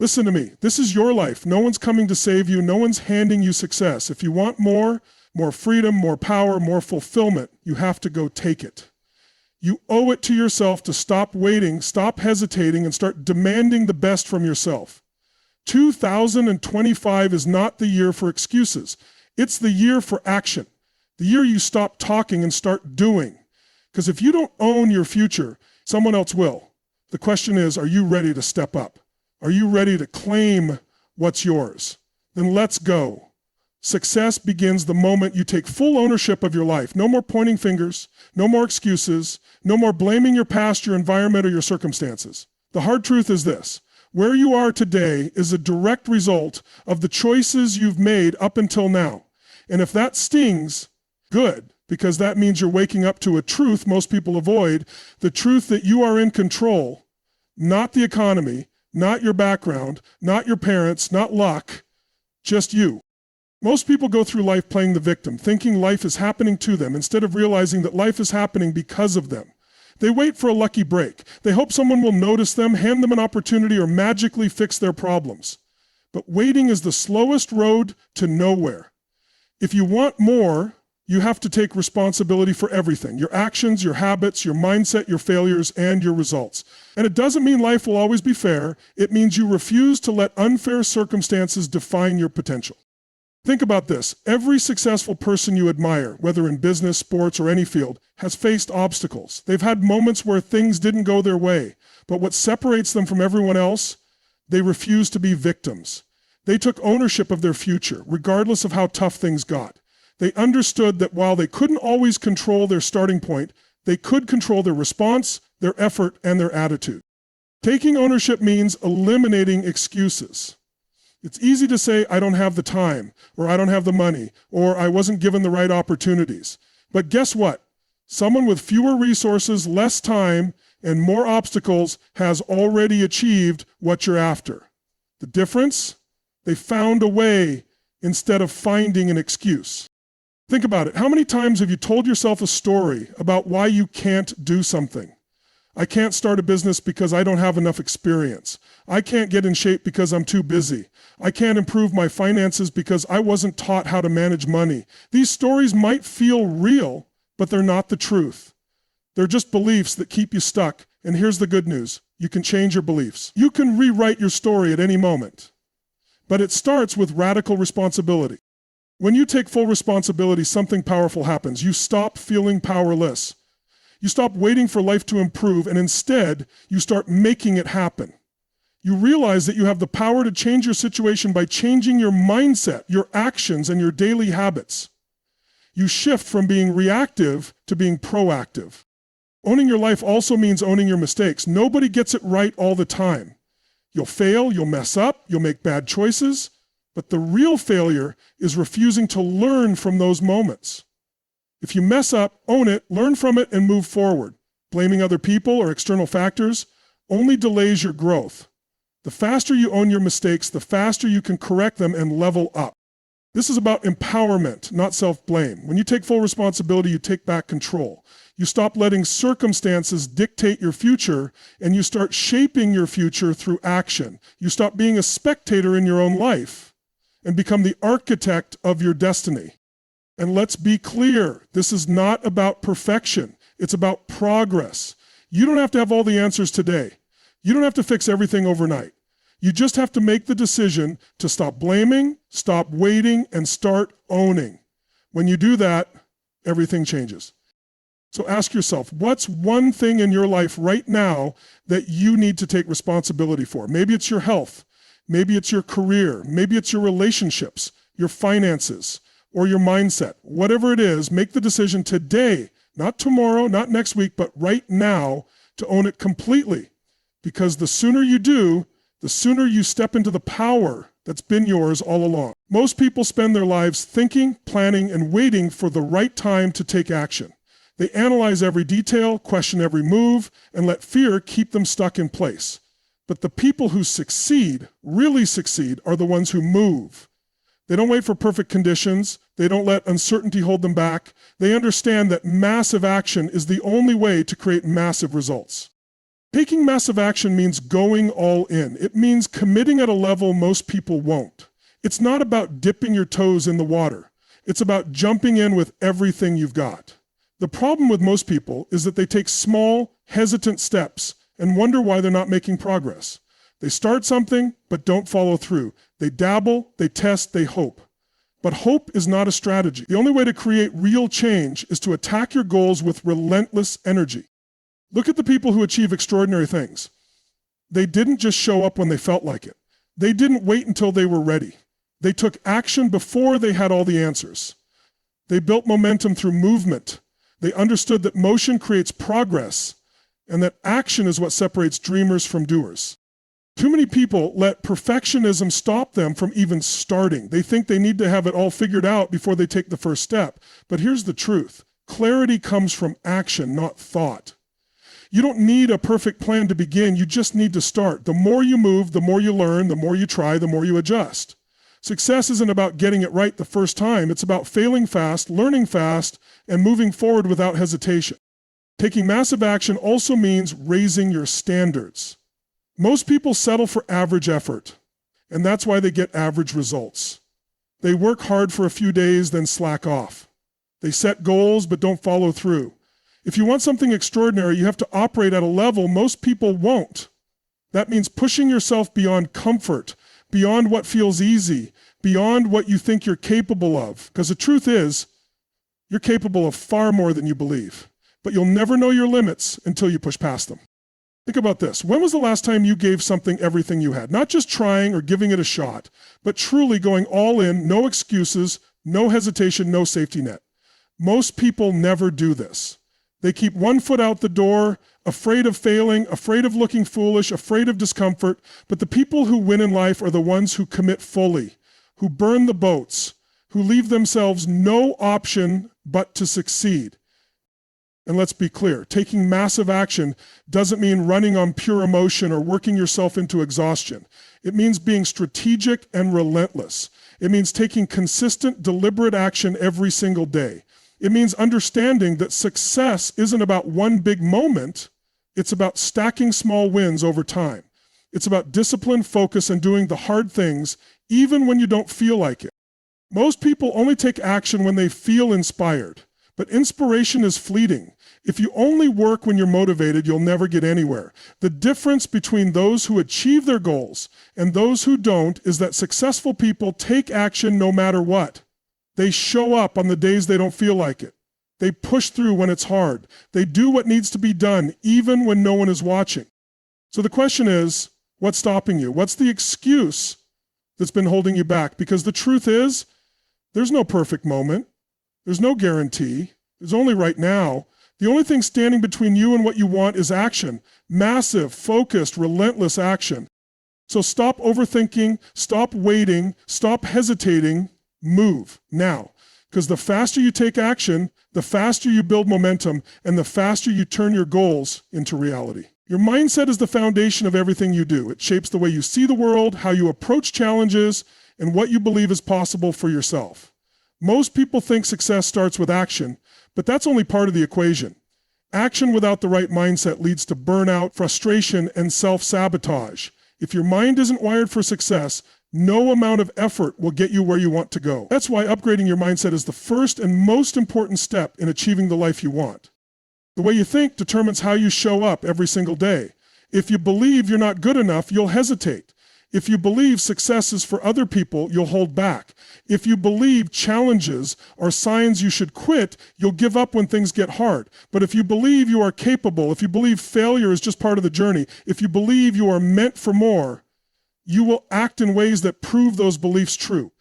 Listen to me. This is your life. No one's coming to save you. No one's handing you success. If you want more freedom, more power, more fulfillment, you have to go take it. You owe it to yourself to stop waiting, stop hesitating, and start demanding the best from yourself. 2025 is not the year for excuses. It's the year for action. The year you stop talking and start doing. Because if you don't own your future, someone else will. The question is, are you ready to step up? Are you ready to claim what's yours? Then let's go. Success begins the moment you take full ownership of your life. No more pointing fingers, no more excuses, no more blaming your past, your environment, or your circumstances. The hard truth is this: where you are today is a direct result of the choices you've made up until now. And if that stings, good, because that means you're waking up to a truth most people avoid, the truth that you are in control, not the economy, not your background, not your parents, not luck, just you. Most people go through life playing the victim, thinking life is happening to them instead of realizing that life is happening because of them. They wait for a lucky break. They hope someone will notice them, hand them an opportunity, or magically fix their problems. But waiting is the slowest road to nowhere. If you want more, you have to take responsibility for everything: your actions, your habits, your mindset, your failures, and your results. And it doesn't mean life will always be fair. It means you refuse to let unfair circumstances define your potential. Think about this. Every successful person you admire, whether in business, sports, or any field, has faced obstacles. They've had moments where things didn't go their way. But what separates them from everyone else? They refuse to be victims. They took ownership of their future, regardless of how tough things got. They understood that while they couldn't always control their starting point, they could control their response, their effort, and their attitude. Taking ownership means eliminating excuses. It's easy to say, I don't have the time, or I don't have the money, or I wasn't given the right opportunities. But guess what? Someone with fewer resources, less time, and more obstacles has already achieved what you're after. The difference? They found a way instead of finding an excuse. Think about it. How many times have you told yourself a story about why you can't do something? I can't start a business because I don't have enough experience. I can't get in shape because I'm too busy. I can't improve my finances because I wasn't taught how to manage money. These stories might feel real, but they're not the truth. They're just beliefs that keep you stuck. And here's the good news: you can change your beliefs. You can rewrite your story at any moment. But it starts with radical responsibility. When you take full responsibility, something powerful happens. You stop feeling powerless. You stop waiting for life to improve, and instead, you start making it happen. You realize that you have the power to change your situation by changing your mindset, your actions, and your daily habits. You shift from being reactive to being proactive. Owning your life also means owning your mistakes. Nobody gets it right all the time. You'll fail, you'll mess up, you'll make bad choices, but the real failure is refusing to learn from those moments. If you mess up, own it, learn from it, and move forward. Blaming other people or external factors only delays your growth. The faster you own your mistakes, the faster you can correct them and level up. This is about empowerment, not self-blame. When you take full responsibility, you take back control. You stop letting circumstances dictate your future, and you start shaping your future through action. You stop being a spectator in your own life and become the architect of your destiny. And let's be clear, this is not about perfection. It's about progress. You don't have to have all the answers today. You don't have to fix everything overnight. You just have to make the decision to stop blaming, stop waiting, and start owning. When you do that, everything changes. So ask yourself, what's one thing in your life right now that you need to take responsibility for? Maybe it's your health. Maybe it's your career. Maybe it's your relationships, your finances, or your mindset. Whatever it is, make the decision today, not tomorrow, not next week, but right now, to own it completely. Because the sooner you do, the sooner you step into the power that's been yours all along. Most people spend their lives thinking, planning, and waiting for the right time to take action. They analyze every detail, question every move, and let fear keep them stuck in place. But the people who succeed, really succeed, are the ones who move. They don't wait for perfect conditions. They don't let uncertainty hold them back. They understand that massive action is the only way to create massive results. Taking massive action means going all in. It means committing at a level most people won't. It's not about dipping your toes in the water. It's about jumping in with everything you've got. The problem with most people is that they take small, hesitant steps and wonder why they're not making progress. They start something, but don't follow through. They dabble, they test, they hope. But hope is not a strategy. The only way to create real change is to attack your goals with relentless energy. Look at the people who achieve extraordinary things. They didn't just show up when they felt like it. They didn't wait until they were ready. They took action before they had all the answers. They built momentum through movement. They understood that motion creates progress and that action is what separates dreamers from doers. Too many people let perfectionism stop them from even starting. They think they need to have it all figured out before they take the first step. But here's the truth. Clarity comes from action, not thought. You don't need a perfect plan to begin. You just need to start. The more you move, the more you learn, the more you try, the more you adjust. Success isn't about getting it right the first time. It's about failing fast, learning fast, and moving forward without hesitation. Taking massive action also means raising your standards. Most people settle for average effort, and that's why they get average results. They work hard for a few days, then slack off. They set goals, but don't follow through. If you want something extraordinary, you have to operate at a level most people won't. That means pushing yourself beyond comfort, beyond what feels easy, beyond what you think you're capable of. Because the truth is, you're capable of far more than you believe. But you'll never know your limits until you push past them. Think about this. When was the last time you gave something everything you had? Not just trying or giving it a shot, but truly going all in, no excuses, no hesitation, no safety net. Most people never do this. They keep one foot out the door, afraid of failing, afraid of looking foolish, afraid of discomfort. But the people who win in life are the ones who commit fully, who burn the boats, who leave themselves no option but to succeed. And let's be clear, taking massive action doesn't mean running on pure emotion or working yourself into exhaustion. It means being strategic and relentless. It means taking consistent, deliberate action every single day. It means understanding that success isn't about one big moment. It's about stacking small wins over time. It's about discipline, focus, and doing the hard things even when you don't feel like it. Most people only take action when they feel inspired, but inspiration is fleeting. If you only work when you're motivated, you'll never get anywhere. The difference between those who achieve their goals and those who don't is that successful people take action no matter what. They show up on the days they don't feel like it. They push through when it's hard. They do what needs to be done, even when no one is watching. So the question is, what's stopping you? What's the excuse that's been holding you back? Because the truth is, there's no perfect moment. There's no guarantee. There's only right now. The only thing standing between you and what you want is action. Massive, focused, relentless action. So stop overthinking, stop waiting, stop hesitating, move now. Because the faster you take action, the faster you build momentum, and the faster you turn your goals into reality. Your mindset is the foundation of everything you do. It shapes the way you see the world, how you approach challenges, and what you believe is possible for yourself. Most people think success starts with action, but that's only part of the equation. Action without the right mindset leads to burnout, frustration, and self-sabotage. If your mind isn't wired for success, no amount of effort will get you where you want to go. That's why upgrading your mindset is the first and most important step in achieving the life you want. The way you think determines how you show up every single day. If you believe you're not good enough, you'll hesitate. If you believe success is for other people, you'll hold back. If you believe challenges are signs you should quit, you'll give up when things get hard. But if you believe you are capable, if you believe failure is just part of the journey, if you believe you are meant for more, you will act in ways that prove those beliefs true.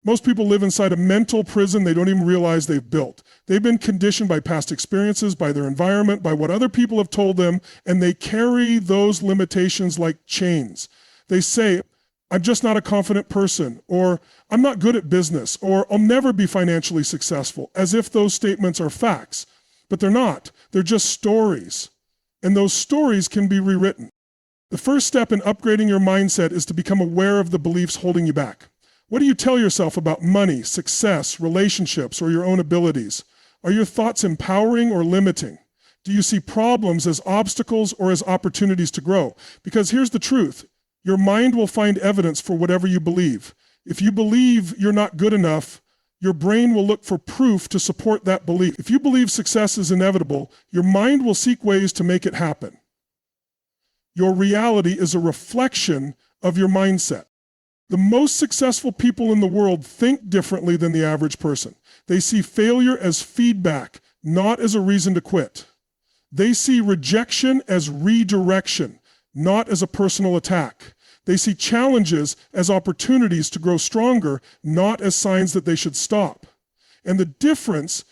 Most people live inside a mental prison they don't even realize they've built. They've been conditioned by past experiences, by their environment, by what other people have told them, and they carry those limitations like chains. They say, I'm just not a confident person, or I'm not good at business, or I'll never be financially successful, as if those statements are facts. But they're not. They're just stories. And those stories can be rewritten. The first step in upgrading your mindset is to become aware of the beliefs holding you back. What do you tell yourself about money, success, relationships, or your own abilities? Are your thoughts empowering or limiting? Do you see problems as obstacles or as opportunities to grow? Because here's the truth. Your mind will find evidence for whatever you believe. If you believe you're not good enough, your brain will look for proof to support that belief. If you believe success is inevitable, your mind will seek ways to make it happen. Your reality is a reflection of your mindset. The most successful people in the world think differently than the average person. They see failure as feedback, not as a reason to quit. They see rejection as redirection, not as a personal attack. They see challenges as opportunities to grow stronger, not as signs that they should stop. And the difference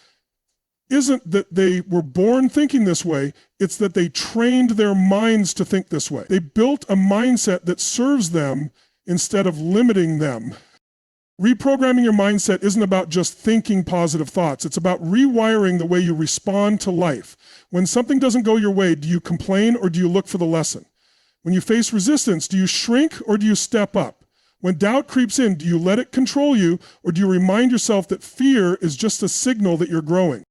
isn't that they were born thinking this way, it's that they trained their minds to think this way. They built a mindset that serves them instead of limiting them. Reprogramming your mindset isn't about just thinking positive thoughts. It's about rewiring the way you respond to life. When something doesn't go your way, do you complain or do you look for the lesson? When you face resistance, do you shrink or do you step up? When doubt creeps in, do you let it control you or do you remind yourself that fear is just a signal that you're growing?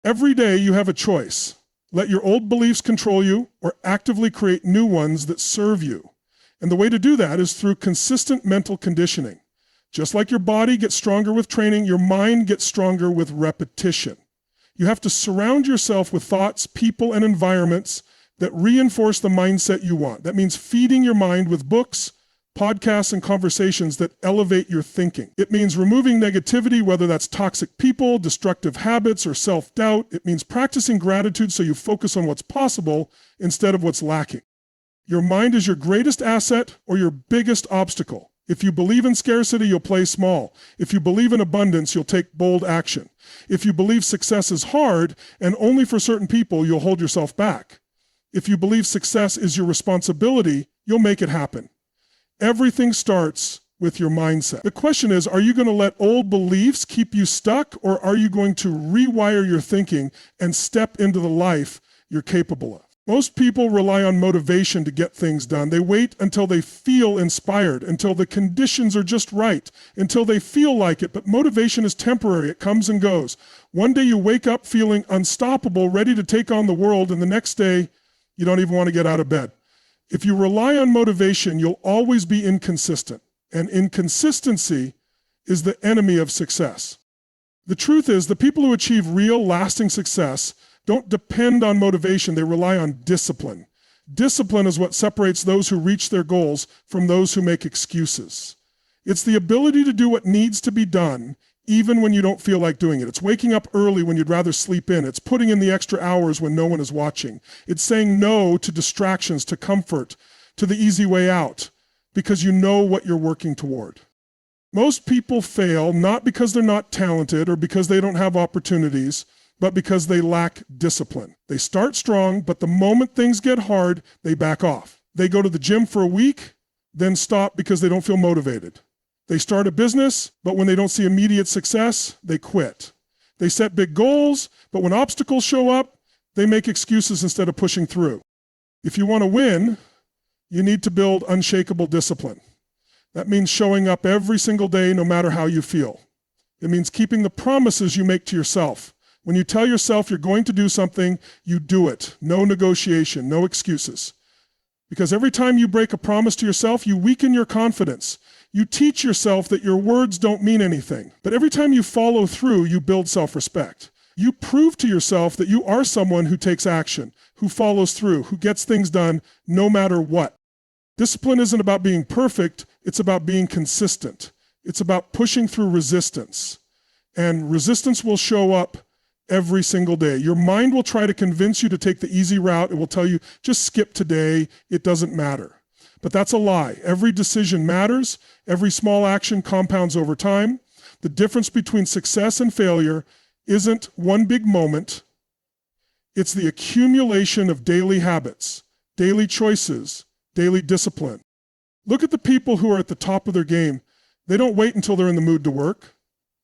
Every day you have a choice. Let your old beliefs control you or actively create new ones that serve you. And the way to do that is through consistent mental conditioning. Just like your body gets stronger with training, your mind gets stronger with repetition. You have to surround yourself with thoughts, people, and environments that reinforce the mindset you want. That means feeding your mind with books, podcasts, and conversations that elevate your thinking. It means removing negativity, whether that's toxic people, destructive habits, or self-doubt. It means practicing gratitude so you focus on what's possible instead of what's lacking. Your mind is your greatest asset or your biggest obstacle. If you believe in scarcity, you'll play small. If you believe in abundance, you'll take bold action. If you believe success is hard and only for certain people, you'll hold yourself back. If you believe success is your responsibility, you'll make it happen. Everything starts with your mindset. The question is, are you going to let old beliefs keep you stuck, or are you going to rewire your thinking and step into the life you're capable of? Most people rely on motivation to get things done. They wait until they feel inspired, until the conditions are just right, until they feel like it. But motivation is temporary. It comes and goes. One day you wake up feeling unstoppable, ready to take on the world, and the next day you don't even want to get out of bed. If you rely on motivation, you'll always be inconsistent. And inconsistency is the enemy of success. The truth is, the people who achieve real, lasting success don't depend on motivation, they rely on discipline. Discipline is what separates those who reach their goals from those who make excuses. It's the ability to do what needs to be done, even when you don't feel like doing it. It's waking up early when you'd rather sleep in. It's putting in the extra hours when no one is watching. It's saying no to distractions, to comfort, to the easy way out, because you know what you're working toward. Most people fail not because they're not talented or because they don't have opportunities, but because they lack discipline. They start strong, but the moment things get hard, they back off. They go to the gym for a week, then stop because they don't feel motivated. They start a business, but when they don't see immediate success, they quit. They set big goals, but when obstacles show up, they make excuses instead of pushing through. If you want to win, you need to build unshakable discipline. That means showing up every single day, no matter how you feel. It means keeping the promises you make to yourself. When you tell yourself you're going to do something, you do it. No negotiation, no excuses. Because every time you break a promise to yourself, you weaken your confidence. You teach yourself that your words don't mean anything. But every time you follow through, you build self-respect. You prove to yourself that you are someone who takes action, who follows through, who gets things done no matter what. Discipline isn't about being perfect, it's about being consistent. It's about pushing through resistance. And resistance will show up every single day. Your mind will try to convince you to take the easy route. It will tell you, just skip today, it doesn't matter. But that's a lie. Every decision matters. Every small action compounds over time. The difference between success and failure isn't one big moment. It's the accumulation of daily habits, daily choices, daily discipline. Look at the people who are at the top of their game. They don't wait until they're in the mood to work.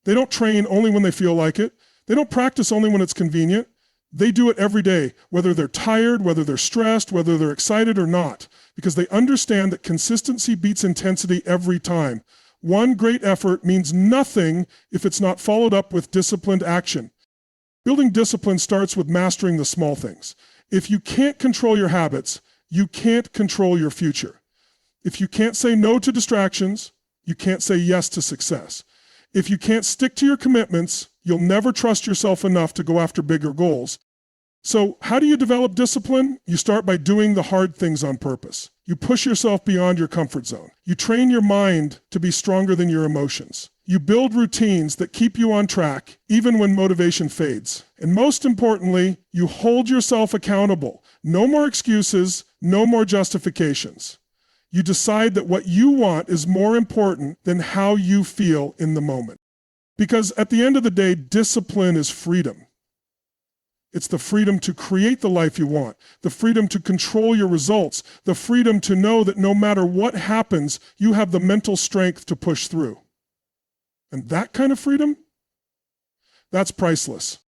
They don't train only when they feel like it. They don't practice only when it's convenient. They do it every day, whether they're tired, whether they're stressed, whether they're excited or not, because they understand that consistency beats intensity every time. One great effort means nothing if it's not followed up with disciplined action. Building discipline starts with mastering the small things. If you can't control your habits, you can't control your future. If you can't say no to distractions, you can't say yes to success. If you can't stick to your commitments, you'll never trust yourself enough to go after bigger goals. So how do you develop discipline? You start by doing the hard things on purpose. You push yourself beyond your comfort zone. You train your mind to be stronger than your emotions. You build routines that keep you on track, even when motivation fades. And most importantly, you hold yourself accountable. No more excuses, no more justifications. You decide that what you want is more important than how you feel in the moment. Because at the end of the day, discipline is freedom. It's the freedom to create the life you want, the freedom to control your results, the freedom to know that no matter what happens, you have the mental strength to push through. And that kind of freedom, that's priceless.